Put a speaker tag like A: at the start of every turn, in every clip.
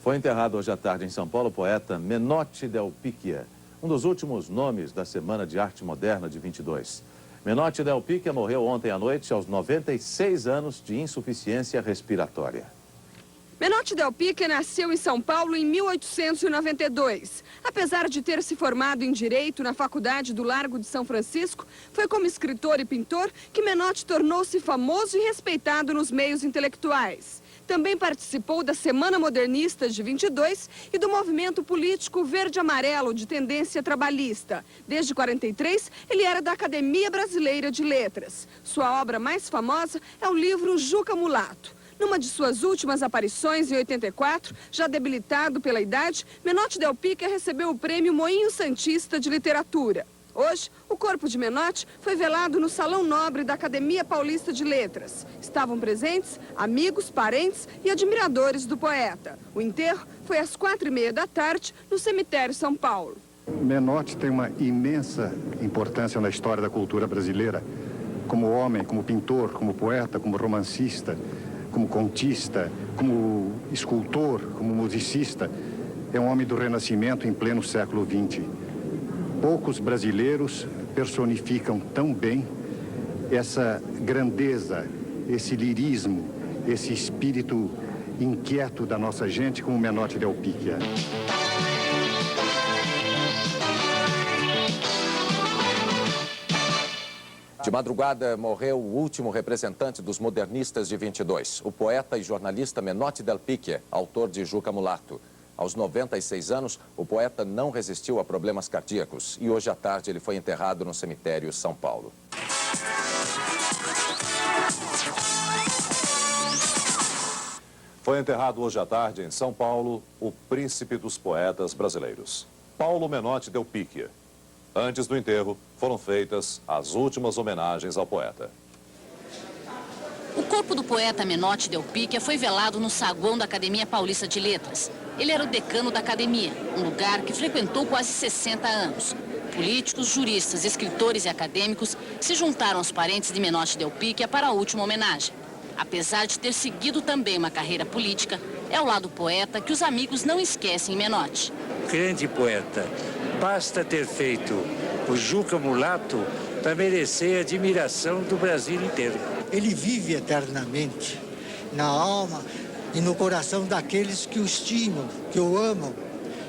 A: Foi enterrado hoje à tarde em São Paulo o poeta Menotti Del Picchia, um dos últimos nomes da Semana de Arte Moderna de 22. Menotti Del Picchia morreu ontem à noite aos 96 anos de insuficiência respiratória.
B: Menotti Del Picchia nasceu em São Paulo em 1892. Apesar de ter se formado em Direito na Faculdade do Largo de São Francisco, foi como escritor e pintor que Menotti tornou-se famoso e respeitado nos meios intelectuais. Também participou da Semana Modernista de 22 e do movimento político verde-amarelo de tendência trabalhista. Desde 43, ele era da Academia Brasileira de Letras. Sua obra mais famosa é o livro Juca Mulato. Numa de suas últimas aparições, em 84, já debilitado pela idade, Menotti Del Picchia recebeu o prêmio Moinho Santista de Literatura. Hoje, o corpo de Menotti foi velado no Salão Nobre da Academia Paulista de Letras. Estavam presentes amigos, parentes e admiradores do poeta. O enterro foi às 4h30 da tarde, no cemitério São Paulo.
C: Menotti tem uma imensa importância na história da cultura brasileira, como homem, como pintor, como poeta, como romancista, como contista, como escultor, como musicista. É um homem do Renascimento em pleno século XX. Poucos brasileiros personificam tão bem essa grandeza, esse lirismo, esse espírito inquieto da nossa gente como Menotti Del Picchia.
D: De madrugada, morreu o último representante dos modernistas de 22, o poeta e jornalista Menotti Del Picchia, autor de Juca Mulato. Aos 96 anos, o poeta não resistiu a problemas cardíacos e hoje à tarde ele foi enterrado no cemitério São Paulo.
E: Foi enterrado hoje à tarde em São Paulo o príncipe dos poetas brasileiros, Paulo Menotti Del Picchia. Antes do enterro, foram feitas as últimas homenagens ao poeta.
F: O corpo do poeta Menotti Del Picchia foi velado no saguão da Academia Paulista de Letras. Ele era o decano da academia, um lugar que frequentou quase 60 anos. Políticos, juristas, escritores e acadêmicos se juntaram aos parentes de Menotti Del Picchia para a última homenagem. Apesar de ter seguido também uma carreira política, é ao lado poeta que os amigos não esquecem Menotti.
G: Grande poeta. Basta ter feito o Juca Mulato para merecer a admiração do Brasil inteiro.
H: Ele vive eternamente na alma e no coração daqueles que o estimam, que o amam.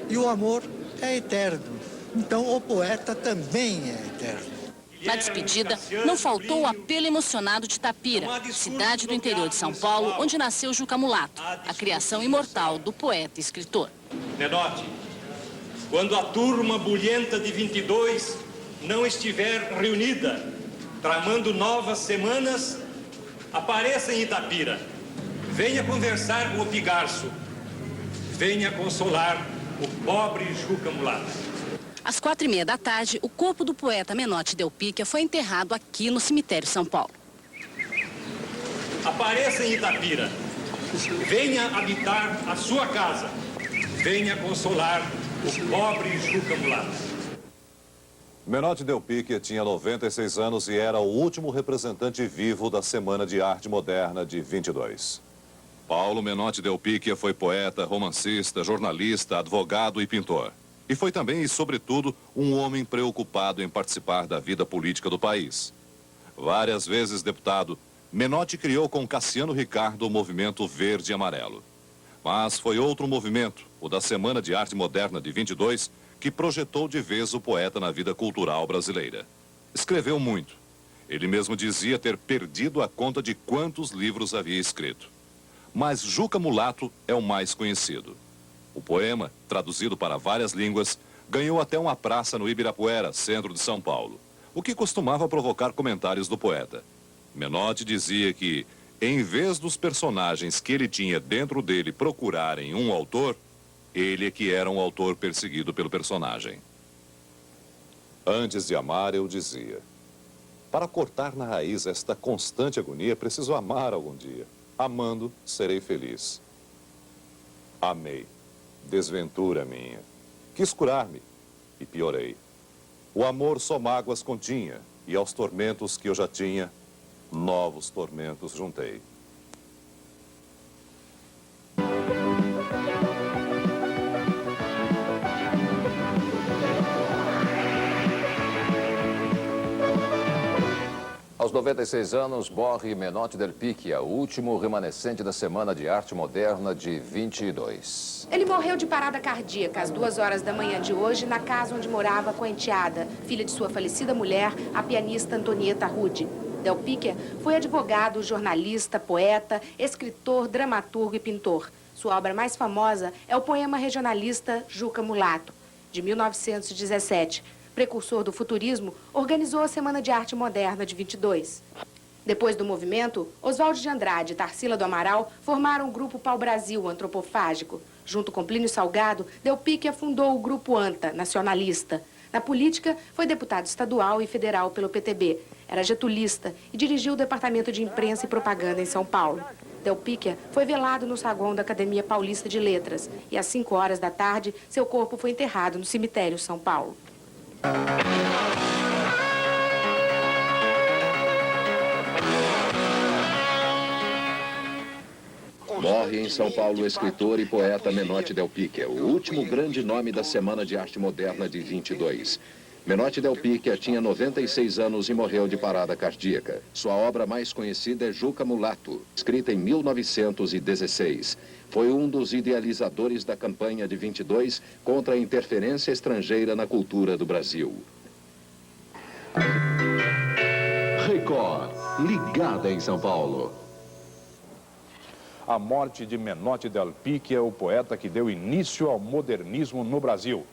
H: E o amor é eterno. Então o poeta também é eterno.
F: Na despedida, não faltou o apelo emocionado de Itapira, cidade do interior de São Paulo, onde nasceu Juca Mulato, a criação imortal do poeta e escritor.
I: Menotti, quando a turma bulhenta de 22 não estiver reunida, tramando novas semanas, apareça em Itapira. Venha conversar com o Pigarço. Venha consolar o pobre Juca Mulato.
F: Às 4h30 da tarde, o corpo do poeta Menotti Del Picchia foi enterrado aqui no cemitério São Paulo.
I: Apareça em Itapira. Venha habitar a sua casa. Venha consolar o pobre Juca Mulato.
E: Menotti Del Picchia tinha 96 anos e era o último representante vivo da Semana de Arte Moderna de 22. Paulo Menotti Del Picchia foi poeta, romancista, jornalista, advogado e pintor. E foi também e, sobretudo, um homem preocupado em participar da vida política do país. Várias vezes deputado, Menotti criou com Cassiano Ricardo o movimento Verde e Amarelo. Mas foi outro movimento, o da Semana de Arte Moderna de 22, que projetou de vez o poeta na vida cultural brasileira. Escreveu muito. Ele mesmo dizia ter perdido a conta de quantos livros havia escrito. Mas Juca Mulato é o mais conhecido. O poema, traduzido para várias línguas, ganhou até uma praça no Ibirapuera, centro de São Paulo, o que costumava provocar comentários do poeta. Menotti dizia que, em vez dos personagens que ele tinha dentro dele procurarem um autor, ele é que era um autor perseguido pelo personagem. Antes de amar, eu dizia: para cortar na raiz esta constante agonia, preciso amar algum dia. Amando, serei feliz. Amei. Desventura minha. Quis curar-me e piorei. O amor só mágoas continha, e aos tormentos que eu já tinha, novos tormentos juntei.
D: 96 anos, morre Menotti Del Picchia, o último remanescente da Semana de Arte Moderna de 22.
J: Ele morreu de parada cardíaca às 2 horas da manhã de hoje, na casa onde morava com a enteada, filha de sua falecida mulher, a pianista Antonieta Rude. Del Picchia foi advogado, jornalista, poeta, escritor, dramaturgo e pintor. Sua obra mais famosa é o poema regionalista Juca Mulato, de 1917. Precursor do futurismo, organizou a Semana de Arte Moderna de 22. Depois do movimento, Oswaldo de Andrade e Tarsila do Amaral formaram o Grupo Pau-Brasil Antropofágico. Junto com Plínio Salgado, Del Picchia fundou o Grupo ANTA, nacionalista. Na política, foi deputado estadual e federal pelo PTB. Era getulista e dirigiu o Departamento de Imprensa e Propaganda em São Paulo. Del Picchia foi velado no saguão da Academia Paulista de Letras e às 5 horas da tarde, seu corpo foi enterrado no cemitério São Paulo.
K: Morre em São Paulo o escritor e poeta Menotti Del Picchia, o último grande nome da Semana de Arte Moderna de 22. Menotti Del Picchia tinha 96 anos e morreu de parada cardíaca. Sua obra mais conhecida é Juca Mulato, escrita em 1916. Foi um dos idealizadores da campanha de 22 contra a interferência estrangeira na cultura do Brasil.
L: Record, ligada em São Paulo.
M: A morte de Menotti Del Picchia, o poeta que deu início ao modernismo no Brasil.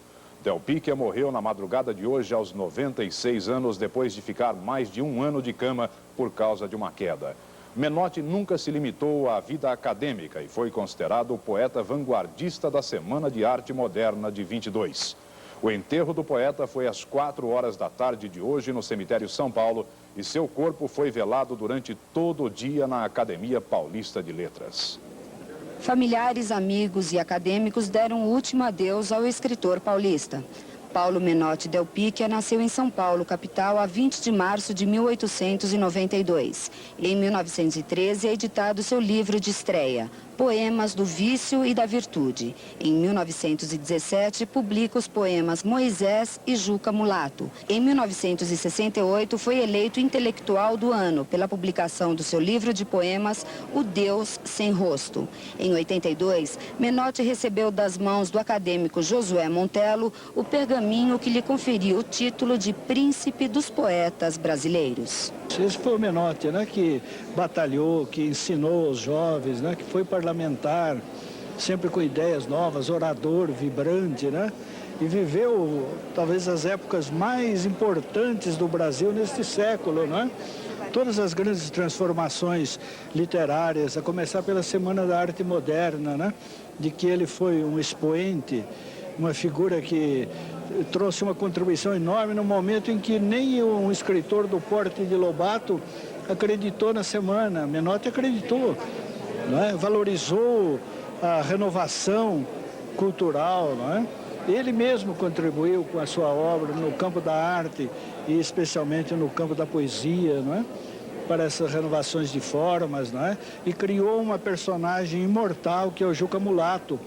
M: Del Picchia morreu na madrugada de hoje aos 96 anos, depois de ficar mais de 1 ano de cama por causa de uma queda. Menotti nunca se limitou à vida acadêmica e foi considerado o poeta vanguardista da Semana de Arte Moderna de 22. O enterro do poeta foi às 4 horas da tarde de hoje no cemitério São Paulo e seu corpo foi velado durante todo o dia na Academia Paulista de Letras.
N: Familiares, amigos e acadêmicos deram o último adeus ao escritor paulista. Paulo Menotti Del Picchia nasceu em São Paulo, capital, a 20 de março de 1892. Em 1913 é editado seu livro de estreia, Poemas do Vício e da Virtude. Em 1917, publica os poemas Moisés e Juca Mulato. Em 1968, foi eleito intelectual do ano pela publicação do seu livro de poemas, O Deus Sem Rosto. Em 82, Menotti recebeu das mãos do acadêmico Josué Montello o pergaminho que lhe conferiu o título de Príncipe dos Poetas Brasileiros.
O: Esse foi o Menotti, né, que batalhou, que ensinou os jovens, né, que foi parlamentar, sempre com ideias novas, orador, vibrante, né, e viveu talvez as épocas mais importantes do Brasil neste século, né? Todas as grandes transformações literárias, a começar pela Semana da Arte Moderna, né, de que ele foi um expoente, uma figura que trouxe uma contribuição enorme no momento em que nem um escritor do porte de Lobato acreditou na semana. Menotti acreditou, não é? Valorizou a renovação cultural, não é? Ele mesmo contribuiu com a sua obra no campo da arte e especialmente no campo da poesia, não é? Para essas renovações de formas, não é? E criou uma personagem imortal que é o Juca Mulato.